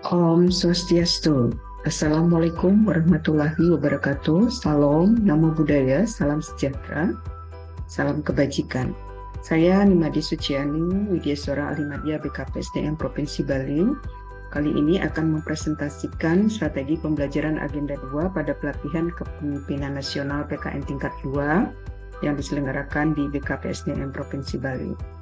Om Swastiastu. Assalamualaikum warahmatullahi wabarakatuh. Salam, namo buddhaya, salam sejahtera, salam kebajikan. Saya Nimadi Suciani, Widyaswara Alimadya BKPSDM Provinsi Bali. Kali ini akan mempresentasikan strategi pembelajaran agenda 2 pada pelatihan kepemimpinan nasional PKN tingkat 2 yang diselenggarakan di BKPSDM Provinsi Bali.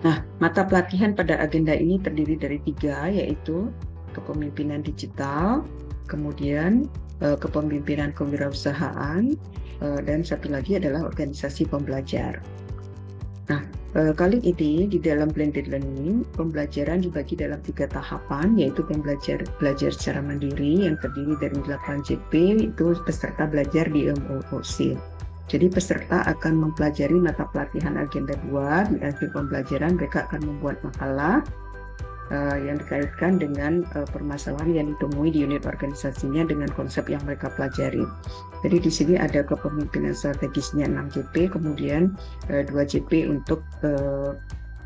Nah, mata pelatihan pada agenda ini terdiri dari 3, yaitu kepemimpinan digital, kemudian kepemimpinan kewirausahaan, dan satu lagi adalah organisasi pembelajar. Nah, kali ini di dalam blended learning, pembelajaran dibagi dalam 3 tahapan, yaitu belajar secara mandiri yang terdiri dari 8 JP, itu peserta belajar di MOOC. Jadi peserta akan mempelajari mata pelatihan agenda 2, di akhir pembelajaran mereka akan membuat makalah yang dikaitkan dengan permasalahan yang ditemui di unit organisasinya dengan konsep yang mereka pelajari. Jadi di sini ada kepemimpinan strategisnya 6 JP, kemudian 2 JP untuk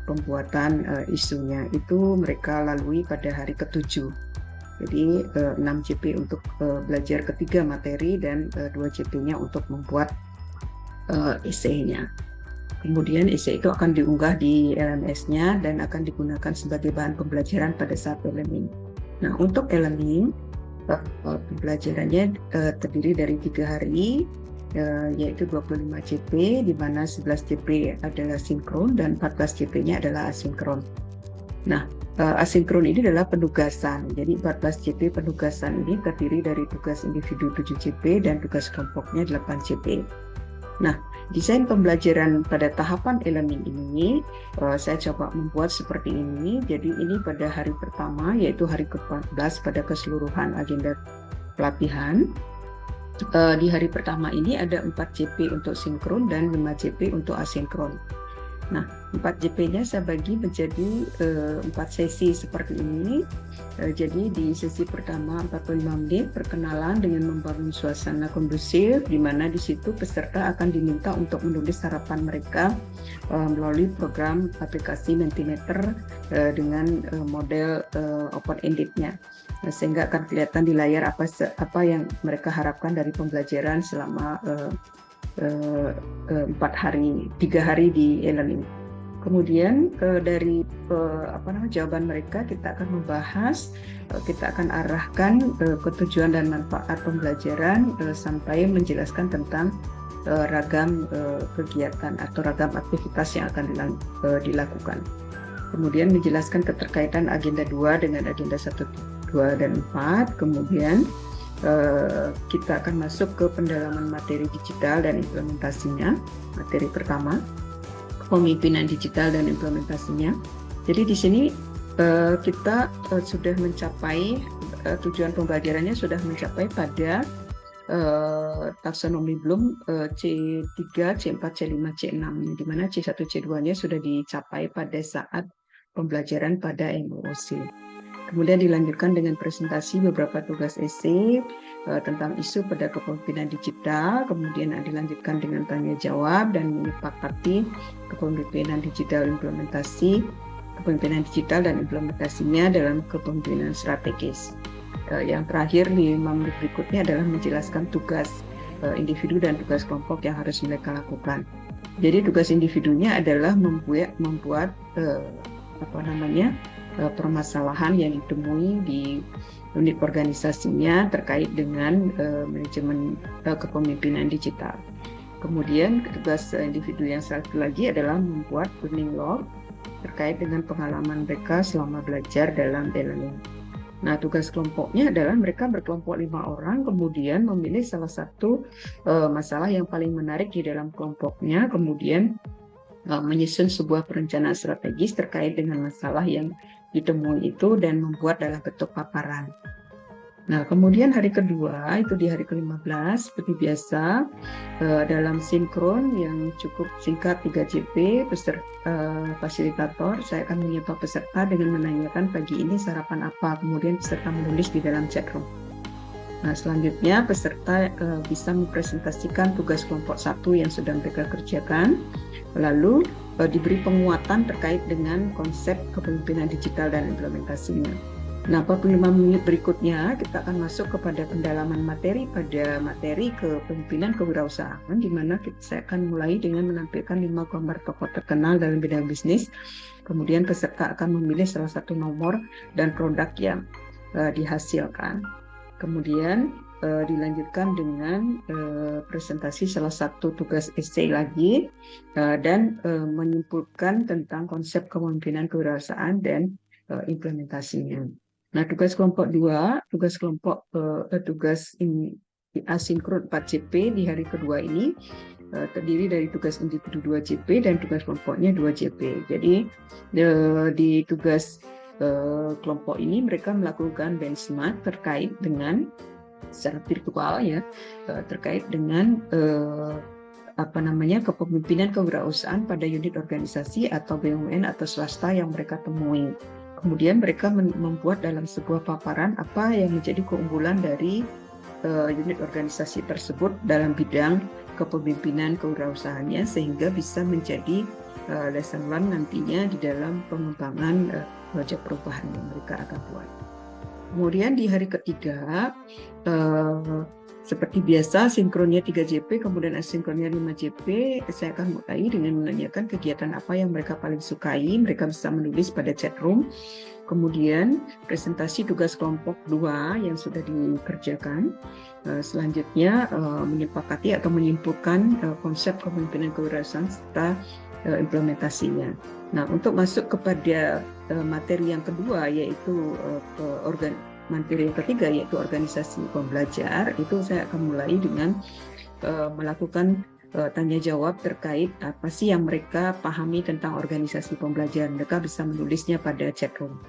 pembuatan isunya. Itu mereka lalui pada hari ke-7. Jadi 6 JP untuk belajar ketiga materi dan 2 JP-nya untuk membuat esainya. Kemudian esai itu akan diunggah di LMS-nya dan akan digunakan sebagai bahan pembelajaran pada saat e-learning. Nah, untuk e-learning pembelajarannya terdiri dari 3 hari, yaitu 25 JP, di mana 11 JP adalah sinkron dan 14 JP-nya adalah asinkron. Nah, asinkron ini adalah penugasan. Jadi 14 JP penugasan ini terdiri dari tugas individu 7 JP dan tugas kelompoknya 8 JP. Nah, desain pembelajaran pada tahapan e-learning ini saya coba membuat seperti ini. Jadi ini pada hari pertama, yaitu hari ke-14 pada keseluruhan agenda pelatihan. Di hari pertama ini ada 4 JP untuk sinkron dan 5 JP untuk asinkron. Nah, 4 JP-nya saya bagi menjadi 4 sesi seperti ini. Jadi di sesi pertama 45 menit perkenalan dengan membangun suasana kondusif, di mana di situ peserta akan diminta untuk menulis harapan mereka melalui program aplikasi Mentimeter dengan model open-ended-nya. Sehingga akan kelihatan di layar apa yang mereka harapkan dari pembelajaran selama 3 hari di e-learning. Kemudian dari jawaban mereka kita akan membahas, kita akan arahkan ke tujuan dan manfaat pembelajaran sampai menjelaskan tentang ragam kegiatan atau ragam aktivitas yang akan dilakukan. Kemudian menjelaskan keterkaitan agenda 2 dengan agenda 1, 2, dan 4. Kemudian kita akan masuk ke pendalaman materi digital dan implementasinya. Materi pertama, kepemimpinan digital dan implementasinya. Jadi di sini kita sudah mencapai tujuan pembelajarannya sudah mencapai pada taksonomi Bloom C3, C4, C5, C6, di mana C1, C2-nya sudah dicapai pada saat pembelajaran pada MOOC. Kemudian dilanjutkan dengan presentasi beberapa tugas esai tentang isu pada kepemimpinan digital, kemudian dilanjutkan dengan tanya jawab dan menyepakati kepemimpinan digital dan implementasinya dalam kepemimpinan strategis. Yang terakhir di 5 menit berikutnya adalah menjelaskan tugas individu dan tugas kelompok yang harus mereka lakukan. Jadi tugas individunya adalah membuat permasalahan yang ditemui di unit organisasinya terkait dengan manajemen kepemimpinan digital. Kemudian tugas individu yang satu lagi adalah membuat learning log terkait dengan pengalaman mereka selama belajar dalam e-learning. Nah, tugas kelompoknya adalah mereka berkelompok 5 orang, kemudian memilih salah satu masalah yang paling menarik di dalam kelompoknya, kemudian menyusun sebuah perencanaan strategis terkait dengan masalah yang ditemui itu dan membuat dalam bentuk paparan. Nah, kemudian hari kedua itu di hari ke-15 seperti biasa dalam sinkron yang cukup singkat 3 JP, fasilitator saya akan menyapa peserta dengan menanyakan pagi ini sarapan apa, kemudian peserta menulis di dalam chat room. Nah, selanjutnya peserta bisa mempresentasikan tugas kelompok 1 yang sudah mereka kerjakan. Lalu diberi penguatan terkait dengan konsep kepemimpinan digital dan implementasinya. Nah, 45 menit berikutnya kita akan masuk kepada pendalaman materi pada materi kepemimpinan kewirausahaan, di mana saya akan mulai dengan menampilkan 5 gambar tokoh terkenal dalam bidang bisnis. Kemudian peserta akan memilih salah satu nomor dan produk yang dihasilkan. Kemudian dilanjutkan dengan presentasi salah satu tugas esai lagi dan menyimpulkan tentang konsep kepemimpinan kewirausahaan dan implementasinya. Nah, tugas kelompok 2, tugas asinkron 4CP di hari kedua ini terdiri dari tugas individu 2CP dan tugas kelompoknya 2CP. Jadi di tugas kelompok ini mereka melakukan benchmark terkait dengan secara virtual ya, terkait dengan kepemimpinan kewirausahaan pada unit organisasi atau BUMN atau swasta yang mereka temui. Kemudian mereka membuat dalam sebuah paparan apa yang menjadi keunggulan dari unit organisasi tersebut dalam bidang kepemimpinan kewirausahaannya, sehingga bisa menjadi lesson learned nantinya di dalam pengembangan proyek perubahan yang mereka akan buat. Kemudian di hari ketiga, seperti biasa, sinkronnya 3JP, kemudian asinkronnya 5JP. Saya akan mulai dengan menanyakan kegiatan apa yang mereka paling sukai. Mereka bisa menulis pada chat room. Kemudian presentasi tugas kelompok 2 yang sudah dikerjakan. Selanjutnya menyepakati atau menyimpulkan konsep kepemimpinan kewirausahaan serta implementasinya. Nah, untuk masuk kepada materi yang kedua, yaitu materi yang ketiga, yaitu organisasi pembelajar, itu saya akan mulai dengan melakukan tanya jawab terkait apa sih yang mereka pahami tentang organisasi pembelajaran. Mereka bisa menulisnya pada chat room.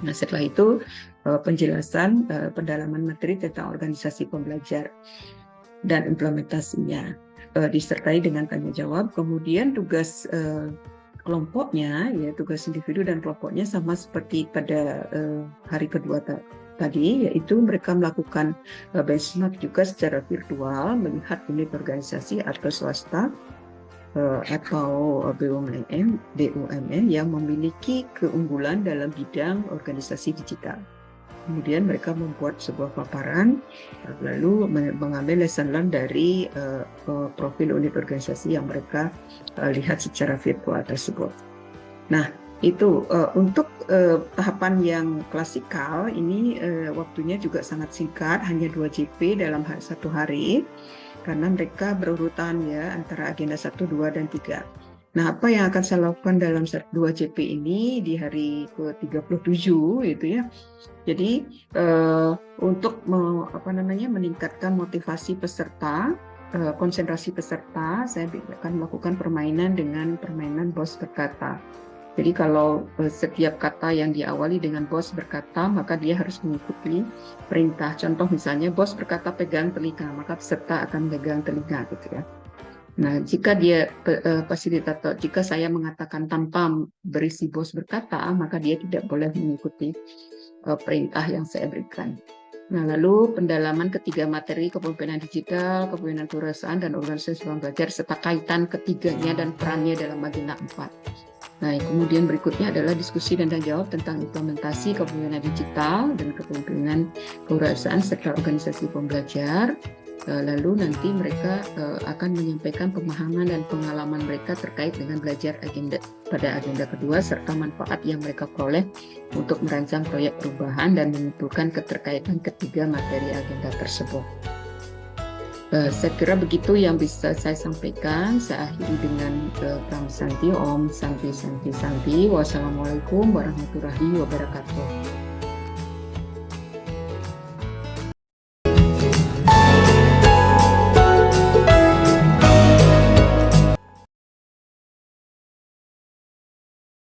Nah, setelah itu penjelasan pendalaman materi tentang organisasi pembelajar dan implementasinya disertai dengan tanya jawab. Kemudian tugas kelompoknya, ya tugas individu dan kelompoknya sama seperti pada hari kedua tadi, yaitu mereka melakukan benchmark juga secara virtual, melihat unit organisasi atau swasta atau BUMN yang memiliki keunggulan dalam bidang organisasi digital. Kemudian mereka membuat sebuah paparan, lalu mengambil lesson learned dari profil unit organisasi yang mereka lihat secara virtual tersebut. Nah, itu untuk tahapan yang klasikal ini waktunya juga sangat singkat, hanya 2 JP dalam satu hari, karena mereka berurutan ya antara agenda 1, 2, dan 3. Nah, apa yang akan saya lakukan dalam 2 JP ini di hari ke-37 gitu ya. Jadi untuk meningkatkan motivasi peserta, konsentrasi peserta, saya akan melakukan permainan dengan permainan bos berkata. Jadi kalau setiap kata yang diawali dengan bos berkata, maka dia harus mengikuti perintah. Contoh misalnya bos berkata pegang telinga, maka peserta akan pegang telinga gitu ya. Nah, jika dia fasilitator, jika saya mengatakan tanpa berisi bos berkata, maka dia tidak boleh mengikuti perintah yang saya berikan. Nah, lalu pendalaman ketiga materi kepemimpinan digital, kepemimpinan kewirausahaan, dan organisasi pembelajar serta kaitan ketiganya dan perannya dalam agenda 4. Nah, kemudian berikutnya adalah diskusi dan tanya jawab tentang implementasi kepemimpinan digital dan kepemimpinan kewirausahaan serta organisasi pembelajar. Lalu nanti mereka akan menyampaikan pemahaman dan pengalaman mereka terkait dengan belajar pada agenda kedua serta manfaat yang mereka peroleh untuk merancang proyek perubahan dan menyimpulkan keterkaitan ketiga materi agenda tersebut. Saya kira begitu yang bisa saya sampaikan. Saya akhiri dengan Pram Santi, Om Santi Santi Santi. Wassalamualaikum warahmatullahi wabarakatuh.